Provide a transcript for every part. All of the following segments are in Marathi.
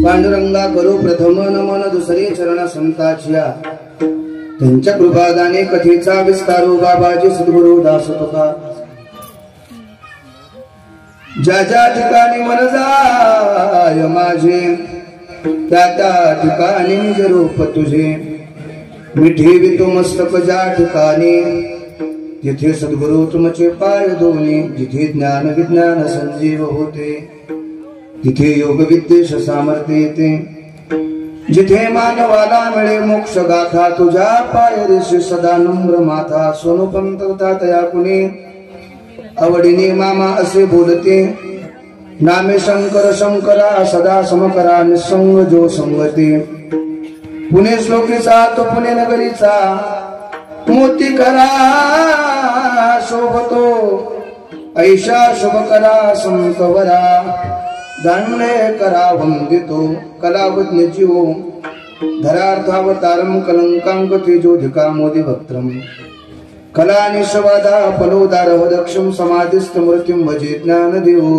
पांडुरंगा करू प्रथम नमन दुसरे चरण संताचिया त्यांच्या कृपादाने कथेचा विस्तारू बाबाजी सद्गुरु दास तुका ज्या ज्या ठिकाणी मन जाय माझे त्या त्या ठिकाणी निज रूप तुझे मिठी तो मस्तक ज्या ठिकाणी जिथे सद्गुरु तुमचे पाय दोन्ही जिथे ज्ञान विज्ञान संजीव होते तिथे योग विद्येश सामर्थ्य येते जिथे मानवाला मिळे मोक्ष गाथा तुझ्या पायरीशी सदा नम्र माथा सोनू पंत तया कुणी आवडीने मामा असे बोलते नामे शंकर शंकरा सदा समकरा निसंग जो संगते पुणे श्लोकीचा तो पुणे नगरीचा मोती करा शोभतो ऐशा शुभ करा संतवरा दांडे करा वंदितो कलावज्ञ जीवो धरार्थावतारम कलंकांक तेजोधिका मोदी वक्त्रम कला निशवादा पलोदार वदक्षम समाधिस्थ मृत्युम भजे ज्ञान देवो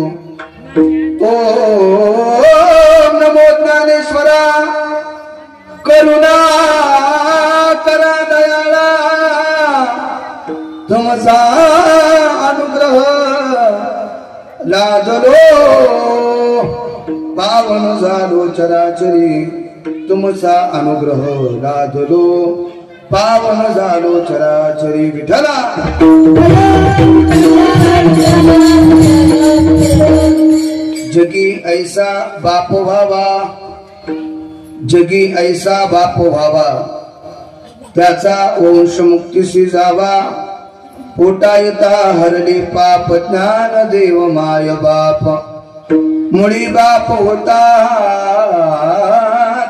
ओम नमो ज्ञानेश्वरा करुणा करा दयाळा तुमचा अनुग्रह लाजलो पावन झालो चराचरी तुमचा अनुग्रह लाजलो पावन झालो चराचरी विठला जगी ऐसा बाप व्हावा जगी ऐसा बाप व्हावा त्याचा वंश मुक्तीशी जावा पोटा येता हरले पाप ज्ञान देव माय बाप मुळी बाप होता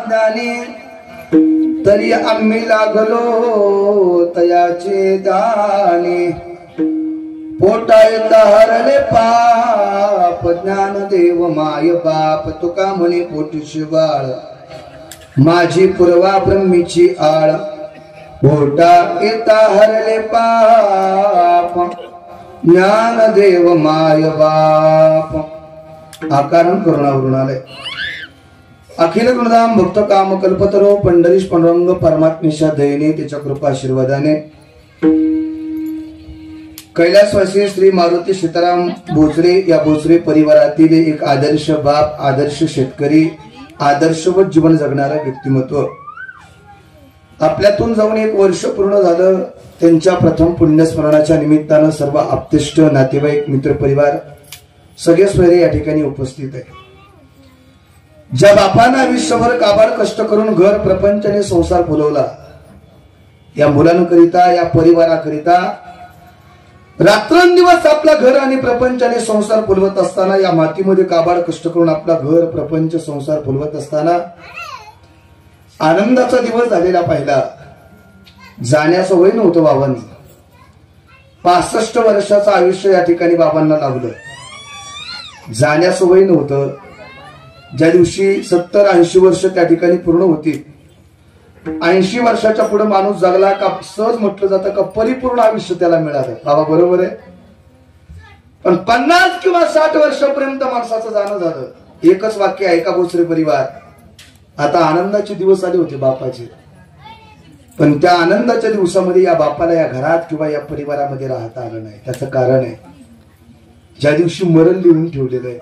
ज्ञानी तरी आम्ही लागलो तयाचे दानी पोटा येता हरले पाप ज्ञान देव माय बाप तुका म्हणे पोटीशी बाळ माझी पूर्वा ब्रह्मीची आळ पोटा येता हरले पाप ज्ञान देव माय बाप आकारण करुणावृणालय अखिल गुणधाम भक्त काम कल्पतरो पंढरीश पांडुरंग परमात्मेच्या दयेने त्याच्या कृपा आशीर्वादाने कैलासवासी श्री मारुती सीताराम भोसले या भोसले परिवारातील एक आदर्श बाप आदर्श शेतकरी आदर्शवत जीवन जगणारा व्यक्तिमत्व आपल्यातून जाऊन 1 वर्ष पूर्ण झालं. त्यांच्या प्रथम पुण्यस्मरणाच्या निमित्तानं सर्व आप्तेष्ट, नातेवाईक, मित्र परिवार सगळे सोयरे या ठिकाणी उपस्थित आहे. ज्या बापानं आयुष्यभर काबाड कष्ट करून घर, प्रपंच आणि संसार फुलवला, या मुलांकरिता, या परिवाराकरिता रात्रंदिवस आपला घर आणि प्रपंच आणि संसार फुलवत असताना, या मातीमध्ये काबाड कष्ट करून आपला घर, प्रपंच, संसार फुलवत असताना आनंदाचा दिवस झालेला पाहिला. जाण्याचं वय नव्हतं बाबांनी. 65 वर्षाचं आयुष्य या ठिकाणी बाबांना लावलं. जाण्याचं वय नव्हतं. ज्या दिवशी 70-80 वर्ष त्या ठिकाणी पूर्ण होती, 80 वर्षाच्या पुढे माणूस जगला का सहज म्हटलं जातं का परिपूर्ण आयुष्य त्याला मिळालं. बाबा बरोबर आहे. पण 50 किंवा 60 वर्षापर्यंत माणसाचं जाणं झालं. एकच वाक्य आहे का भोसरे परिवार, आता आनंदाचे दिवस आले होते बापाचे. पण त्या आनंदाच्या दिवसामध्ये या बापाला या घरात किंवा या परिवारामध्ये राहता आलं नाही. त्याचं कारण आहे, ज्या दिवशी मरण लिहून ठेवलेलं आहे,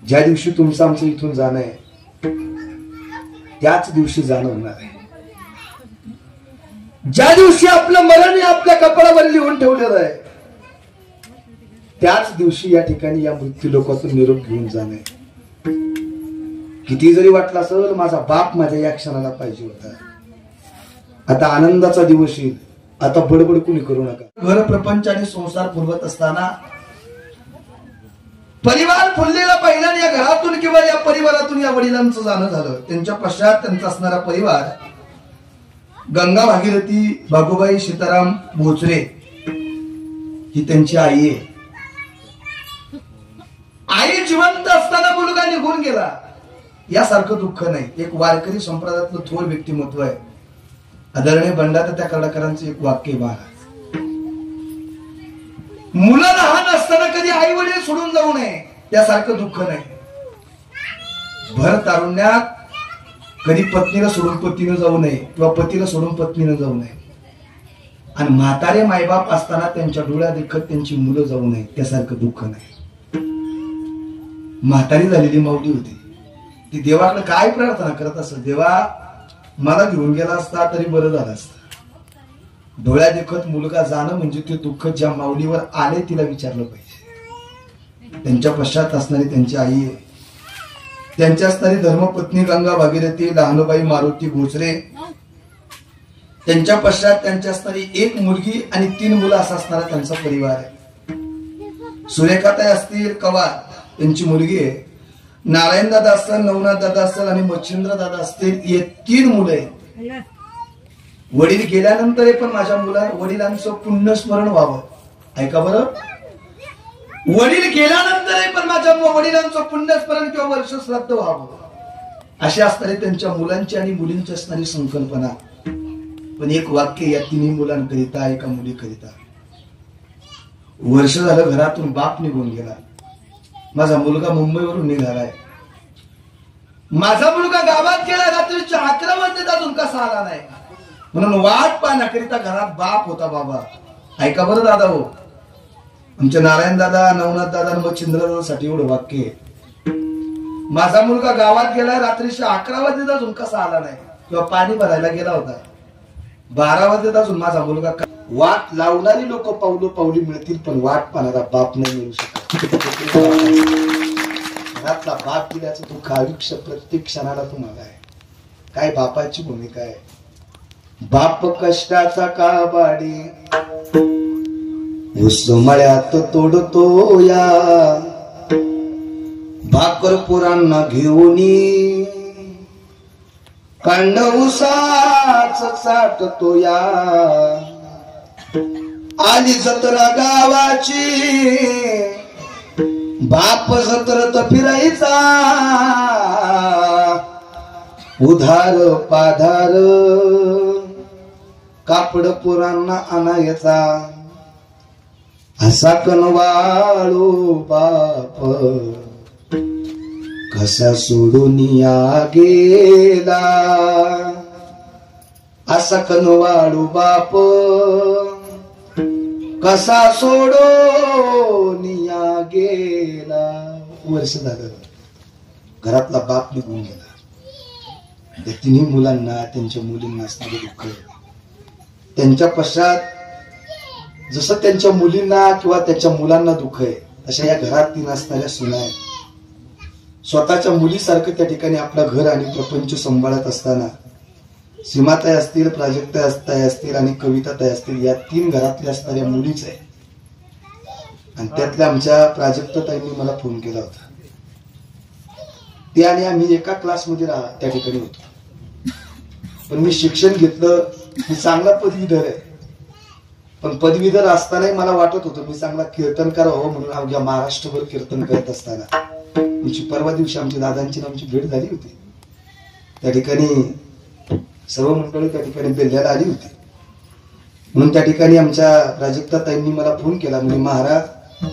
ज्या दिवशी तुमचं आमचं इथून जाणं आहे, त्याच दिवशी जाणं होणार आहे. ज्या दिवशी आपलं मरण आपल्या कपाळावर लिहून ठेवलेलं आहे, त्याच दिवशी या ठिकाणी या मृत्यू लोकातून निरोप घेऊन जाणं आहे. किती जरी वाटलं असेल माझा बाप माझ्या या क्षणाला पाहिजे होता, आता आनंदाचा दिवस येईल, आता बडबड कुणी करू नका. घर, प्रपंच आणि संसार फुलवत असताना परिवार फुललेला पहिला, या घरातून किंवा या परिवारातून या वडिलांचं जाणं झालं. त्यांच्या पश्चात त्यांचा असणारा परिवार गंगा भागीरथी भागुबाई सीताराम भोसरे ही त्यांची आई आहे. आई जिवंत असताना मुलगा निघून गेला यासारखं दुःख नाही. एक वारकरी संप्रदायातलं थोर व्यक्तिमत्व आहे. आदरणीय बंडात त्या कर्डकरांचं एक वाक्य आहे, महाराज, मुलं लहान असताना कधी आई वडील सोडून जाऊ नये त्यासारखं दुःख नाही. भर तारुण्यात कधी पत्नीला सोडून पतीनं जाऊ नये किंवा पतीला सोडून पत्नीनं जाऊ नये. आणि म्हातारे मायबाप असताना त्यांच्या डोळ्यात देखत त्यांची मुलं जाऊ नये त्यासारखं दुःख नाही. म्हातारी झालेली माऊली होती, ती देवाकडे काय प्रार्थना करत असत, देवा मला घेऊन गेला असता तरी बरं झालं असतं. डोळ्या देखत मुलगा जाणं म्हणजे ते दुःख ज्या माऊलीवर आले तिला विचारलं पाहिजे. त्यांच्या पश्चात असणारी त्यांची आई आहे, त्यांच्या असणारी धर्मपत्नी गंगा भागीरथी लहानबाई मारुती भोसरे, त्यांच्या पश्चात त्यांच्या असणारी 1 मुलगी आणि 3 मुलं असा असणारा त्यांचा परिवार आहे. सुरेखाताई असतील कवार त्यांची मुलगी आहे, नारायण दादा असतील, नवनाथ दादा असतील आणि मच्छिंद्र दादा असतील, हे 3 मुलं आहेत. वडील गेल्यानंतर पण माझ्या वडिलांचं पुण्यस्मरण व्हावं. ऐका बरं, वडील गेल्यानंतर पण माझ्या वडिलांचं पुण्यस्मरण किंवा वर्ष श्राद्ध व्हावं अशी असणारी त्यांच्या मुलांची आणि मुलींची असणारी संकल्पना. पण एक वाक्य या 3 मुलांकरिता, एका मुलीकरिता. वर्ष झालं घरातून बाप निघून गेला. माझा मुलगा मुंबईवरून निघालाय, माझा मुलगा गावात गेला, रात्रीच्या 11 वाजता अजून कसा आला नाही म्हणून वाट पाहण्याकरिता घरात बाप होता. बाबा ऐका बरं दादा हो, आमच्या नारायण दादा, नवनाथ दादा आणि मच्छिंद्र दादासाठी एवढं वाक्य आहे. माझा मुलगा गावात गेलाय, रात्रीच्या 11 वाजता अजून कसा आला नाही, किंवा पाणी भरायला गेला होता 12 वाजता अजून माझा मुलगा. वाट लावणारी लोक पावलो पावली मिळतील, पण वाट पाहणारा बाप नाही मिळू शकत. घरातला बाप दिल्याचं दुःख आयुष्य प्रत्येक क्षणाला तुम्हाला आहे. काय बापाची भूमिका आहे. बाप कष्टाचा काबाडी ऊस मळ्यात तोडतो या, भाकर पोरांना घेऊनी कांड ऊसाच साठतो या. आली जत्रा गावाची बाप जत्रत फिरायचा, उधार पाधार कापड पोरांना आणायचा. असा कनवाळू बाप कसा सोडून या गेला, असा कनवाळू बाप कसा सोडून या गेला. वर्ष झालं घरातला बाप निघून गेला. त्या तिन्ही मुलांना त्यांच्या मुलींना असणारे दुःख, त्यांच्या पश्चात जसं त्यांच्या मुलींना किंवा त्यांच्या मुलांना दुःख आहे, अशा या घरात तीन असणाऱ्या सुना आहेत. स्वतःच्या मुलीसारखं त्या ठिकाणी आपलं घर आणि प्रपंच सांभाळत असताना सीमाताई असतील, प्राजक्ताई असतील आणि कविताताई असतील, या तीन घरातल्या असणाऱ्या मुलीच आहे. आणि त्यातल्या आमच्या प्राजक्ताताईंनी मला फोन केला होता. ते आणि आम्ही एका क्लासमध्ये त्या ठिकाणी होतो. पण मी शिक्षण घेतलं, मी चांगला पदवीधर आहे. पण पदवीधर असतानाही मला वाटत होतं मी चांगला कीर्तनकार व्हावं, म्हणून अवघ्या महाराष्ट्रभर कीर्तन करत असताना परवा दिवशी आमच्या दादांची आमची भेट झाली होती. त्या ठिकाणी सर्व मंडळी त्या ठिकाणी बेल्ल्याला आली होती. म्हणून त्या ठिकाणी आमच्या प्राजक्ताताईंनी मला फोन केला, म्हणजे महाराज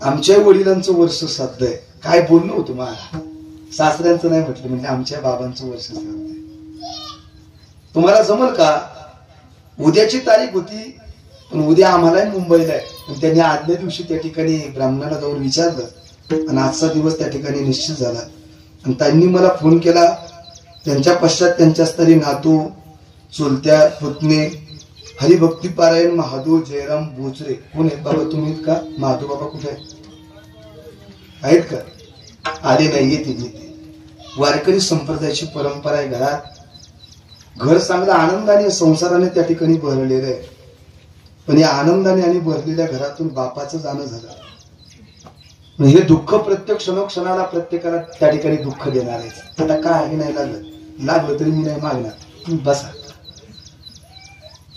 आमच्या वडिलांचं वर्ष श्राद्ध आहे. काय बोलणं होतं महाराज, सासऱ्यांचं नाही म्हटलं, म्हणजे आमच्या बाबांचं वर्ष श्राद्ध आहे. तुम्हाला जमल का? उद्याची तारीख होती, पण उद्या आम्हाला मुंबईला आहे. पण त्यांनी आदल्या दिवशी त्या ठिकाणी ब्राह्मणाला जाऊन विचारलं आणि आजचा दिवस त्या ठिकाणी निश्चित झाला. आणि त्यांनी मला फोन केला. त्यांच्या पश्चात त्यांच्या स्तरी नातू, चुलत्या, पुतणे, हरिभक्तीपारायण महादेव जयराम बोचरे. कोण आहेत बाबा तुम्ही? का महादेव बाबा कुठे आहेत का? आले नाही, येते. वारकरी संप्रदायाची परंपरा आहे. घरात घर चांगलं आनंदाने संसाराने त्या ठिकाणी भरलेलं आहे. पण या आनंदाने आणि भरलेल्या घरातून बापाचं जाणं झालं. हे दुःख प्रत्येक क्षणोक्षणाला प्रत्येकाला त्या ठिकाणी दुःख देणार आहे. आता काय नाही लागलं तरी मी नाही मागणार, तुम्ही बसा.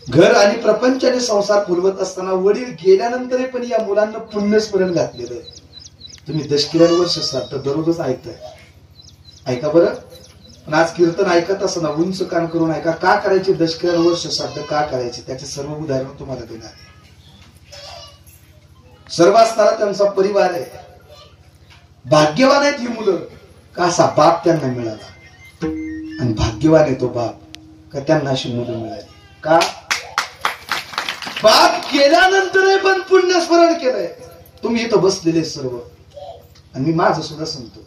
घर आणि प्रपंच आणि संसार फुलवत असताना वडील गेल्यानंतरही पण या मुलांना पुण्यस्मरण घातलेलं आहे. तुम्ही दशकिऱ्यांवर श्राद्ध दररोजच ऐकताय, ऐका बरं. पण आज कीर्तन ऐकत असताना उंच कान करून ऐका. का करायचे दशकिऱ्यांवर श्राद्ध, का करायचे, त्याचे सर्व उदाहरण तुम्हाला देणार आहे. सर्व असताना त्यांचा परिवार आहे. भाग्यवान आहेत ही मुलं, का असा बाप त्यांना मिळाला. आणि भाग्यवान आहे तो बाप, का त्यांना अशी मुलं मिळाली. का? बाप गेल्यानंतरही पण पुण्यस्मरण केलंय. तुम्ही इथं बसलेले सर्व, आणि मी माझं सुद्धा सांगतो,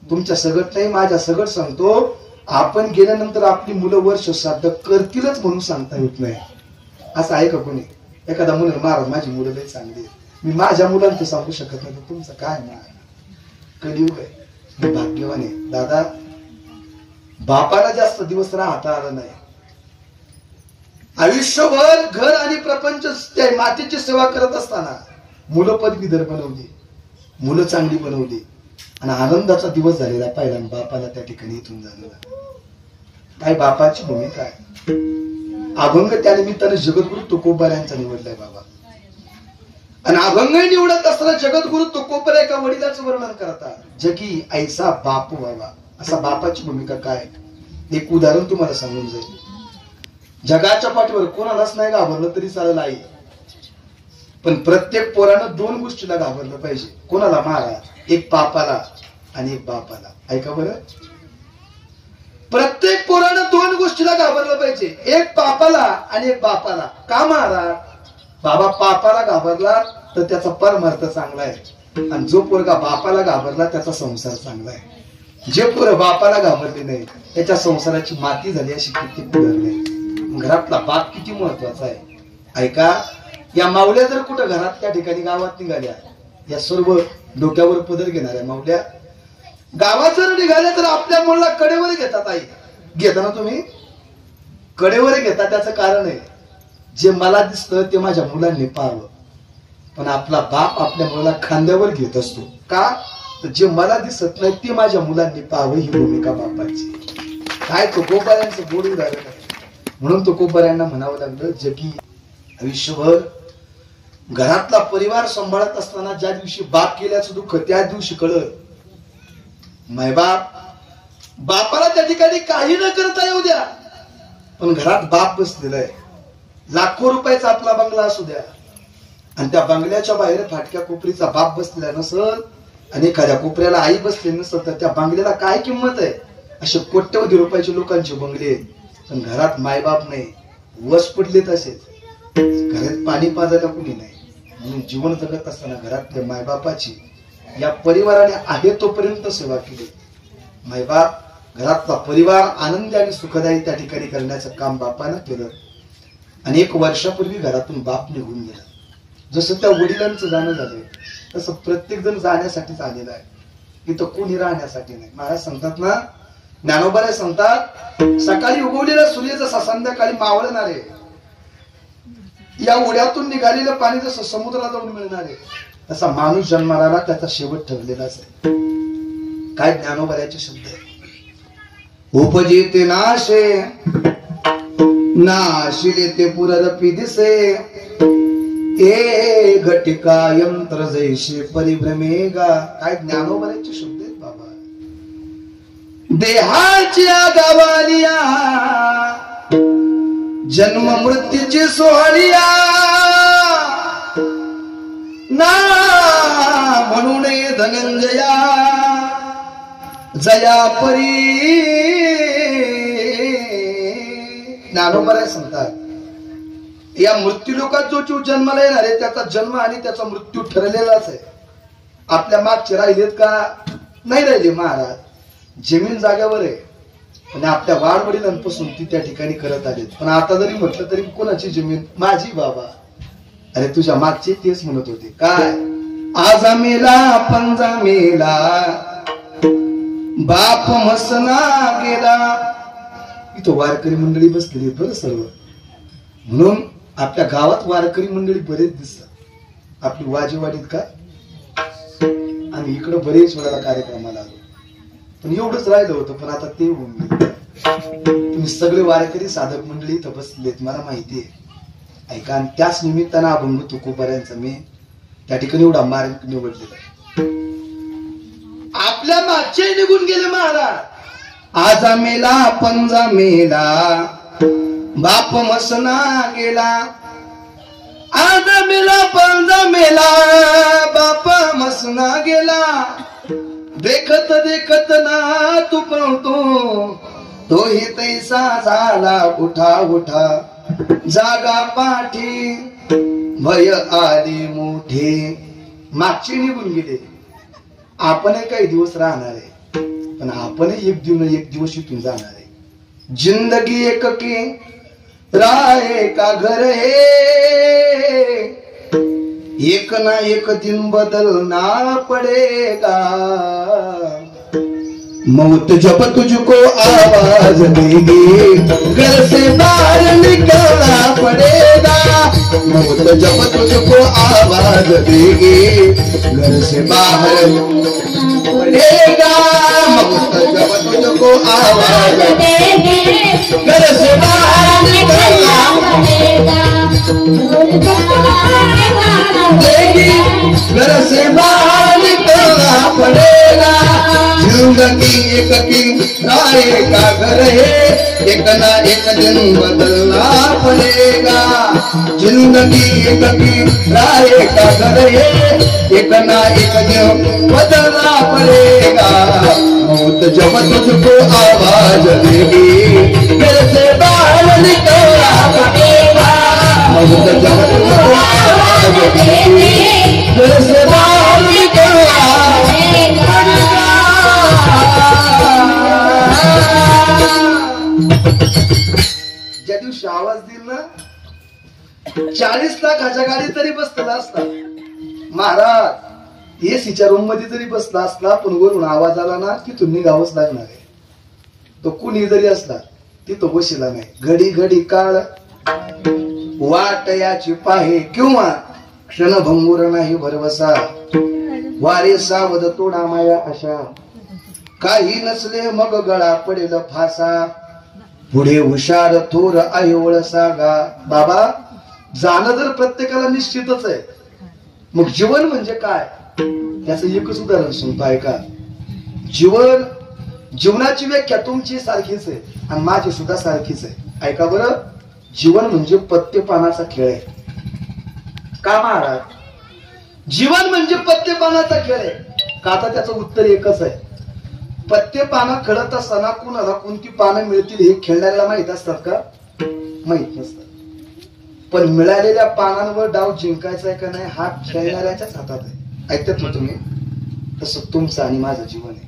तुमच्या सगळं नाही माझ्या सगळं सांगतो, आपण गेल्यानंतर आपली मुलं वर्ष श्राद्ध करतीलच म्हणून सांगता येत नाही. असं आहे का कोणी? एखादा मुलं महाराज माझी मुलं लई चांगली, मी माझ्या मुलांचं सांगू शकत नाही. तुमचं काय ना कलियुग आहे. मी भाग्यवान आहे दादा. बापाला जास्त दिवस राहता आलं नाही. आयुष्यभर घर आणि प्रपंच त्या मातेची सेवा करत असताना मुलं पदवीधर बनवली, मुलं चांगली बनवली, आणि आनंदाचा दिवस झालेला पहिला बापाला त्या ठिकाणी इथून झालेला. काय बापाची भूमिका आहे. अभंग त्या निमित्ताने जगद्गुरु तुकोबा यांचा निवडलाय बाबा. आणि अभंग निवडत असताना जगद्गुरु तुकोबा एका वडिलाचं वर्णन करतात. जगी ऐसा बाप बाबा. असा बापाची भूमिका काय. एक उदाहरण तुम्हाला सांगून जाईल. जगाच्या पाठीवर कोणालाच नाही घाबरलं तरी चालेल आई, पण प्रत्येक पोरानं दोन गोष्टीला घाबरलं पाहिजे. कोणाला? महाराज. एक बापाला आणि एक बापाला. ऐका बरं, प्रत्येक पोरानं दोन गोष्टीला घाबरलं पाहिजे, एक बापाला आणि एक बापाला. का महाराज? बाबा बापाला घाबरला तर त्याचा परमार्थ चांगला आहे, आणि जो पोरगा बापाला घाबरला त्याचा संसार चांगला आहे. जे पोरं बापाला घाबरले नाही त्याच्या संसाराची माती झाली अशी किती पुढे. घरातला बाप किती महत्वाचा आहे. ऐका, या माऊल्या जर कुठं घरात त्या ठिकाणी गावात निघाल्या, या सर्व डोक्यावर पदर घेणाऱ्या माऊल्या गावात जर निघाल्या तर आपल्या मुलाला कडेवर घेतात. आई घेता ना तुम्ही? कडेवर घेतात. त्याचं कारण आहे, जे मला दिसतं ते माझ्या मुलांनी पाहावं. पण आपला बाप आपल्या मुलाला खांद्यावर घेत असतो. का? तर जे मला दिसत नाही ते माझ्या मुलांनी पाहावं, ही भूमिका बापाची. काय तुकोबाऱ्यांचं गोड उदाहरण आहे. म्हणून तुकोबाऱ्यांना म्हणावं लागलं, जगी आयुष्यभर घरातला परिवार सांभाळत असताना ज्या दिवशी बाप गेल्याचं दुःख त्या दिवशी कळलं. मायबाप बापाला त्या ठिकाणी काही न करता येऊ द्या, पण घरात बाप बसलेला आहे. लाखो रुपयाचा आपला बंगला असू द्या, आणि त्या बंगल्याच्या बाहेर फाटक्या कोपरीचा बाप बसलेला नसल आणि एखाद्या कोपऱ्याला आई बसली नसल तर त्या बंगल्याला काय किंमत आहे. असे कोट्यवधी रुपयाचे लोकांचे बंगले, पण घरात मायबाप नाही. वस पडले तसेच, घरात पाणी पाजायला कुणी नाही. म्हणून जीवन जगत असताना घरातल्या मायबापाची या परिवाराने आहे तोपर्यंत सेवा केली. मायबाप घरातला परिवार आनंदी आणि सुखदायी त्या ठिकाणी करण्याचं काम बापानं केलं. आणि 1 वर्षापूर्वी घरातून बाप निघून गेला. जसं त्या वडिलांचं जाणं झालंय तसं प्रत्येक जण जाण्यासाठीच आलेला आहे, इथं कोणी राहण्यासाठी नाही. महाराज सांगतात ना, ज्ञानोबा सांगतात, सकाळी उगवलेला सूर्य जसा संध्याकाळी मावळणार आहे, या ओढ्यातून निघालेलं पाणी जसं समुद्राला जाऊन मिळणार आहे, तसा माणूस जन्माला त्याचा शेवट ठरलेलाच आहे. काय ज्ञानोबऱ्याचे शब्द आहे. उपजिते नाशे नाशिले ते पुररपी दिसे, ए घटिका यंत्र जैसे परिभ्रमेगा. काय ज्ञानोबऱ्याचे शब्द आहेत बाबा. देहाच्या गावालिया जन्म मृत्यूची सोहळिया ना म्हणून धनंजया जया परी. ज्ञानोबा सांगतात, या मृत्यू लोकात जो जीव जन्माला येणार आहे त्याचा जन्म आणि त्याचा मृत्यू ठरलेलाच आहे. आपल्या मागचे राहिलेत का? नाही राहिले महाराज. जमीन जाग्यावर आहे, पण आपल्या वाडवडिलांपासून ती त्या ठिकाणी करत आलेत. पण आता जरी म्हटलं तरी कोणाची जमीन? माझी बाबा. अरे तुझ्या मागचे तेच म्हणत होते. काय? आजा मेला पंजा मेला बाप मसना गेला. इथं वारकरी मंडळी बसलेली बरं सर्व. म्हणून आपल्या गावात वारकरी मंडळी बरेच दिसतात. आपली वाजेवाडीत का आणि इकडं बरेच वेळाला कार्यक्रमाला आलो, पण एवढंच राहिलं होतं. पण आता ते होऊन गेलं. तुम्ही सगळे वारकरी साधक मंडळी इथं बसलेत, मला माहिती आहे. ऐका, आणि त्याच निमित्तानं अभंग तुकोबाऱ्यांचा मी त्या ठिकाणी एवढा मार्ग निवडलेला. आपल्या मागचे निघून गेले महाराज. आजा मेला पंजा मेला बाप मसना गेला. आजा मेला पंजा मेला बाप मसना गेला. देखत देखत ना तू पळतो, तोही तैसा झाला उठा उठा. जागा पाठी भय आली मोठे. मागचे निघून गेले. आपण काही दिवस राहणार आहे, पण आपण एक दिवस इथून जाणार आहे. जिंदगी एक की राहे का घर है, एक ना एक दिन बदलना पड़ेगा. मौत जब तुझको आवाज देगी घर से बाहर निकलना पड़ेगा. मौत जब तुझको आवाज देगी घर से बाहर पड़ेगा. मौत जब तुझको आवाज देगी घर से बाहर निकलना देगी घर से बाहर निकलना पड़ेगा. जिंदगी एक की राय का घर है, एक ना एक दिन बदलना पड़ेगा. जिंदगी एक की राय का घर है, एक ना एक दिन बदलना पड़ेगा. मौत जब तुझको आवाज देगी घर से बाहर निकलना पड़ेगा. मौत जब तुझको आवाज देगी घर से बाहर निकलना पड़ेगा. ज्या दिवशी आवाज दिल ना, 40 लाखाच्या गाडी तरी बसलेला असता महाराज. एसीच्या रूम मध्ये जरी बसला असला, पण वरून आवाज आला ना तिथून निघावंच लागणार आहे. तो कुणी जरी असला तिथं बसला नाही. घडी घडी काळ वाट याची पाहे, किंवा क्षणभंगुर नाही भरवसा. वारे सावध तोडा माया अशा, काही नसले मग गळा पडेल फासा. पुढे हुशार थोर आयोळ सागा. बाबा, जाणं जर प्रत्येकाला निश्चितच आहे, मग जीवन म्हणजे काय त्याचं एकच उदाहरण सांगतो ऐका. जीवनाची व्याख्या तुमची सारखीच आहे आणि माझी सुद्धा सारखीच आहे. ऐका बरं, जीवन म्हणजे पत्तेपानाचा खेळ आहे. का महाराज? जीवन म्हणजे पत्तेपानाचा खेळ आहे का? आता त्याचं उत्तर एकच आहे. पत्ते पानं खेळत असताना कुणाला कोणती पानं मिळतील हे खेळणाऱ्याला माहित असतात का? माहित नसतात. पण मिळालेल्या पानांवर डाव जिंकायचा आहे का नाही हा खेळणाऱ्याच्याच हातात आहे. ऐकतात ना तुम्ही? तसं तुमचं आणि माझं जीवन आहे.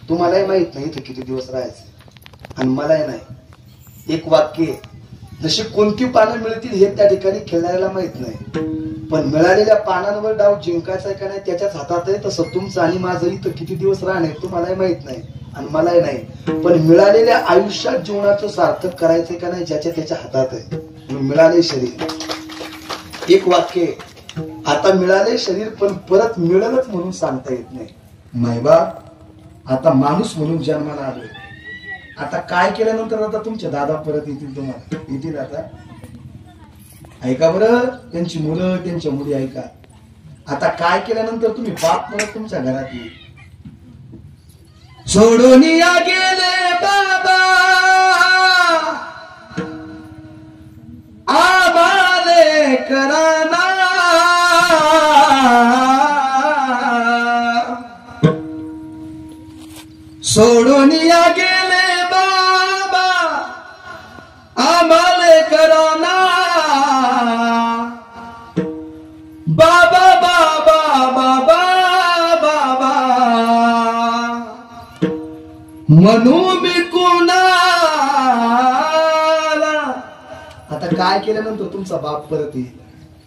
तुम्हालाही माहित नाही इथं किती दिवस राहायचं आणि मलाही नाही. एक वाक्य, जशी कोणती पानं मिळतील हे त्या ठिकाणी खेळणाऱ्याला माहित नाही, पण मिळालेल्या पानांवर डाव जिंकायचा का नाही त्याच्याच हातात आहे. तसं तुमचं आणि माझं इथं किती दिवस राहणे तुम्हालाही माहित नाही आणि मलाही नाही, पण मिळालेल्या आयुष्यात जीवनाचं सार्थक करायचंय का नाही ज्याच्या त्याच्या हातात आहे. मिळाले शरीर, एक वाक्य, आता मिळाले शरीर पण परत मिळेलच म्हणून सांगता येत नाही. मायबाप आता माणूस म्हणून जन्माला आलोय, आता काय केल्यानंतर आता तुमचे दादा परत येतील, तुम्हाला येतील. आता ऐका बरं, त्यांची मुलं त्यांच्या मुली ऐका. आता काय केल्यानंतर तुम्ही बाप परत तुमच्या घरात येईल. सोडून या गेले बाबा आबाले कराना, सोडून या गेले बाबा आबाले कराना, बाबा बाबा बाबा बाबा म्हणू मी कुणाला. आता काय केल्यानंतर तुमचा बाप परत येईल,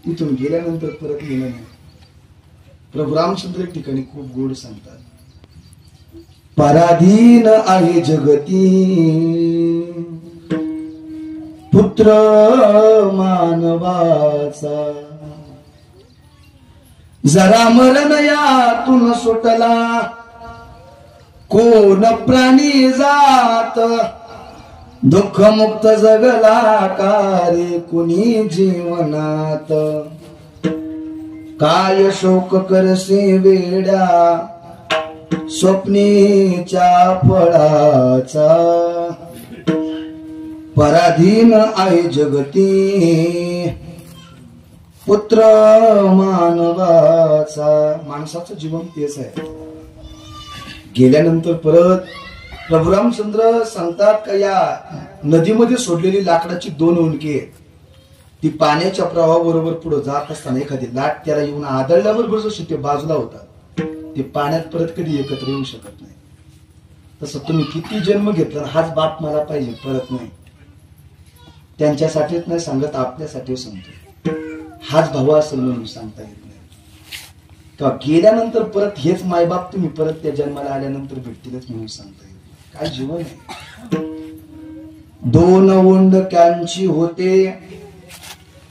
तिथून गेल्यानंतर परत येणं नाही. प्रभू रामचंद्र एक ठिकाणी खूप गोड सांगतात, पराधीन आहे जगती पुत्र मानवाचा, जरा मरण यातून सुटला कोण प्राणी जात, दुःख मुक्त जगला कार्य कुणी जीवनात, काय शोक करसे वेड्या स्वप्नीच्या फळाचा, पराधीन आहे जगती पुत्र मानवाचा. माणसाचं जीवन तेच आहे. गेल्यानंतर परत प्रभू रामचंद्र सांगतात का या नदीमध्ये सोडलेली लाकडाची 2 उंडके आहेत, ती पाण्याच्या प्रवाहाबरोबर पुढे जात असताना एखादी लाट त्याला येऊन आदळल्याबरोबर जशी ते बाजूला होतात, ते पाण्यात परत कधी एकत्र येऊ शकत नाही. तसं तुम्ही किती जन्म घेतला, हाच बाप मला पाहिजे परत नाही. त्यांच्यासाठीच नाही सांगत, आपल्यासाठी सांगतो. हाच भाऊ असेल म्हणून सांगता येत नाही. तेव्हा गेल्यानंतर परत हेच मायबाप तुम्ही परत त्या जन्माला आल्यानंतर भेटतीलच म्हणून सांगता येत नाही. काय जीवन आहे. 2 उंडक्यांची होते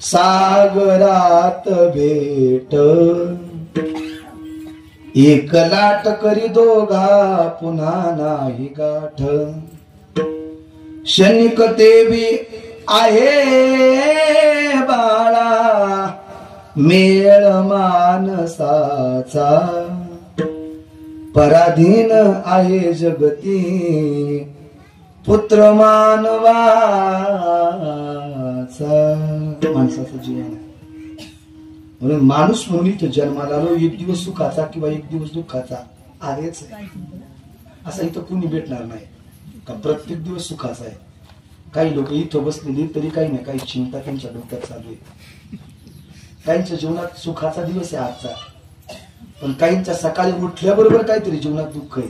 सागरात भेट, एक लाट करी दोघा पुन्हा नाही गाठ, क्षणिक देवी आहे बाळा मेळ मानसाचा, पराधीन आहे जगती पुत्र मानवाचा. माणसाचं जीवन आहे. म्हणून माणूस म्हणून इथं जन्माला आलो, एक दिवस सुखाचा किंवा एक दिवस दुःखाचा आहेच आहे. असं इथं कुणी भेटणार नाही का प्रत्येक दिवस सुखाचा आहे. काही लोक इथं बसलेली तरी काही ना काही चिंता त्यांच्या डोक्यात चालू आहे. काहींच्या जीवनात सुखाचा दिवस आहे आजचा, पण काहींच्या सकाळी उठल्याबरोबर काहीतरी जीवनात दुःख आहे.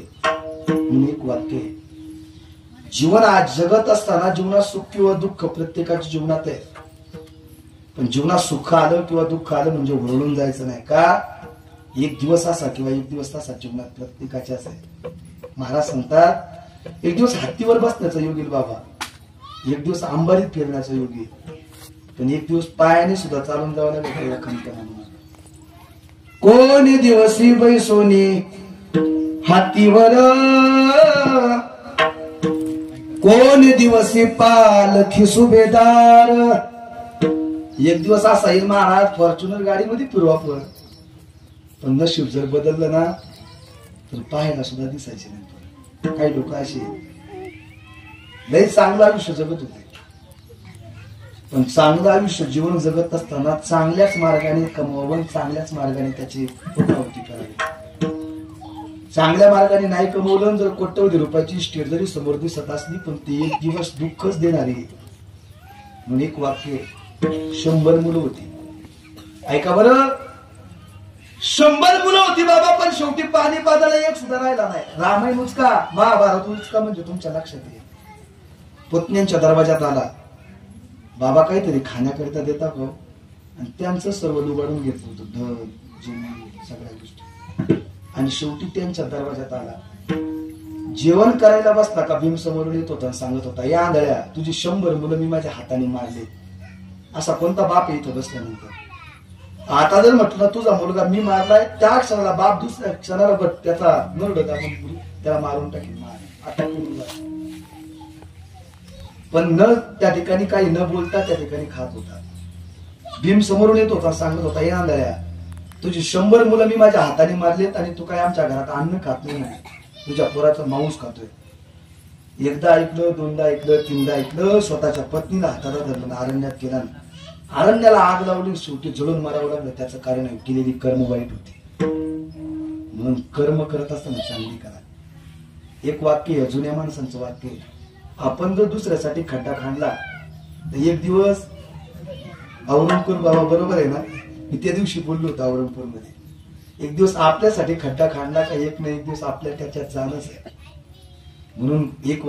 म्हणून एक वाक्य आहे, जीवन आज जगत असताना जीवनात सुख किंवा दुःख प्रत्येकाच्या जीवनात आहे, पण जीवनात सुख आलं किंवा दुःख आलं म्हणजे ओरडून जायचं नाही. का एक दिवस असा किंवा एक दिवस तसा जीवनात प्रत्येकाच्याच आहे. महाराज सांगतात एक दिवस हत्तीवर बसण्याचा योग येईल बाबा, एक दिवस अंबारीत फिरण्याचा योग येईल, पण एक दिवस पायाने सुद्धा चालून जावं लागेल. कोणी दिवसी बैसोनी हातीवर, कोण दिवसी पालखी सुभेदार. एक दिवस असा येईल महाराज फॉर्च्युनर गाडीमध्ये फिरू आपण, पण नशीब जर बदललं ना तर पाहायला सुद्धा दिसायचे नाही. काही लोक असे लय चांगलं आयुष्य जगत होते, पण चांगलं आयुष्य जीवन जगत असताना चांगल्याच मार्गाने कमवावं, चांगल्याच मार्गाने त्याची पूर्णावृत्ती करावी. चांगल्या मार्गाने नाही कमवलं, जर कोट्यवधी रुपयाची स्टेट जरी समोर दिसत असली पण ती एक दिवस दुःखच देणारी. म्हणून एक वाक्य, 100 मुलं होती. ऐका बरं, 100 मुलं होती बाबा, पण शेवटी पाणी पाजायला एक सुद्धा राहिला नाही. रामायण उचका, महाभारत उचका, म्हणजे तुमच्या लक्षात येईल. पत्न्यांच्या दरवाजात आला बाबा, काहीतरी खाण्याकरिता देता हो. आणि त्यांचं सर्व लुबाडून घेतलं होतं, धन जेवण सगळ्या गोष्टी. आणि शेवटी त्यांच्या दरवाजात आला. जेवण करायला बसला का भीम समोरून येत होता, सांगत होता, या आंधळ्या, तुझी 100 मुलं मी माझ्या हाताने मारले. असा कोणता बाप आहे इथं बसल्यानंतर? आता जर म्हटलं तुझा मुलगा मी मारलाय, त्या क्षणाला बाप दुसऱ्या क्षणाला त्याचा नरड दाबून त्याला मारून टाकेल. आता पण न त्या ठिकाणी काही न बोलता त्या ठिकाणी खात होता. भीम समोरून येत होता, सांगत होता, या आंधळ्या, तुझी 100 मुलं मी माझ्या हाताने मारलेत आणि तू काय आमच्या घरात अन्न खात नाही, तुझ्या पोराचं मांस खातोय. एकदा ऐकलं, दोनदा ऐकलं, तीनदा ऐकलं, स्वतःच्या पत्नीला हाताला धरलं, अरण्यात केला. अरण्याला आग लावली, शेवटी जळून मारावं लागलं. त्याचं कारण केलेली कर्म वाईट होती. म्हणून कर्म करत असताना चांगली करा. एक वाक्य आहे, जुन्या माणसांचं वाक्य आहे, आपण जर दुसऱ्यासाठी खड्डा खांडला तर एक दिवस औरंगपूर बाबा बरोबर आहे ना, मी त्या दिवशी बोललो होतो औरंगपूर मध्ये, एक दिवस आपल्यासाठी खड्डा खांडला का एक ना एक दिवस आपल्या त्याच्यात जाणंच आहे. म्हणून एक